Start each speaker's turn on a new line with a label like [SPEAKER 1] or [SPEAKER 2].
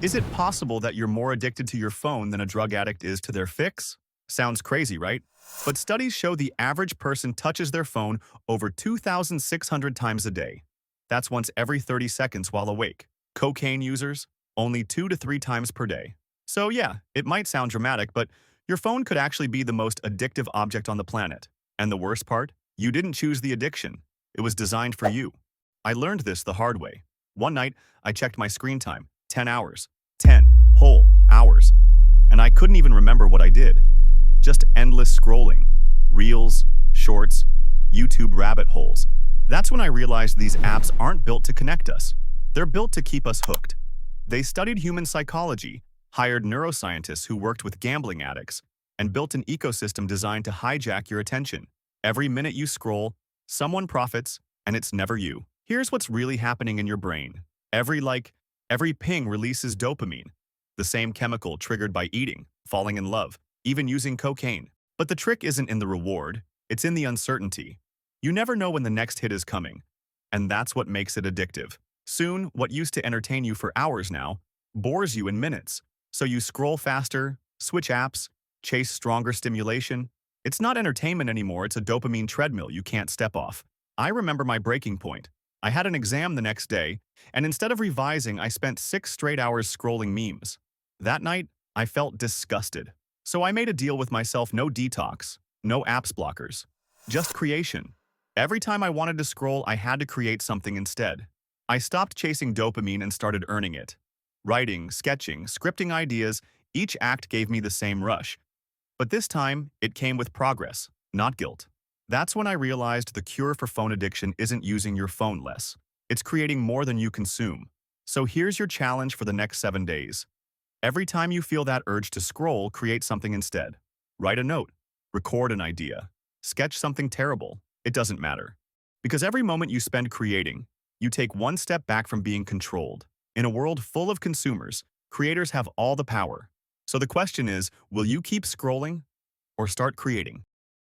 [SPEAKER 1] Is it possible that you're more addicted to your phone than a drug addict is to their fix? Sounds crazy, right? But studies show the average person touches their phone over 2,600 times a day. That's once every 30 seconds while awake. Cocaine users, only 2 to 3 times per day. So yeah, it might sound dramatic, but your phone could actually be the most addictive object on the planet. And the worst part? You didn't choose the addiction. It was designed for you. I learned this the hard way. One night, I checked my screen time, 10 hours. 10 whole hours. And I couldn't even remember what I did. Just endless scrolling. Reels, shorts, YouTube rabbit holes. That's when I realized these apps aren't built to connect us. They're built to keep us hooked. They studied human psychology, hired neuroscientists who worked with gambling addicts, and built an ecosystem designed to hijack your attention. Every minute you scroll, someone profits, and it's never you. Here's what's really happening in your brain. Every ping releases dopamine, the same chemical triggered by eating, falling in love, even using cocaine. But the trick isn't in the reward, it's in the uncertainty. You never know when the next hit is coming, and that's what makes it addictive. Soon, what used to entertain you for hours now bores you in minutes. So you scroll faster, switch apps, chase stronger stimulation. It's not entertainment anymore, it's a dopamine treadmill you can't step off. I remember my breaking point. I had an exam the next day, and instead of revising, I spent 6 straight hours scrolling memes. That night, I felt disgusted. So I made a deal with myself: no detox, no apps blockers, just creation. Every time I wanted to scroll, I had to create something instead. I stopped chasing dopamine and started earning it. Writing, sketching, scripting ideas, each act gave me the same rush. But this time, it came with progress, not guilt. That's when I realized the cure for phone addiction isn't using your phone less. It's creating more than you consume. So here's your challenge for the next 7 days. Every time you feel that urge to scroll, create something instead. Write a note, record an idea, sketch something terrible. It doesn't matter. Because every moment you spend creating, you take one step back from being controlled. In a world full of consumers, creators have all the power. So the question is, will you keep scrolling or start creating?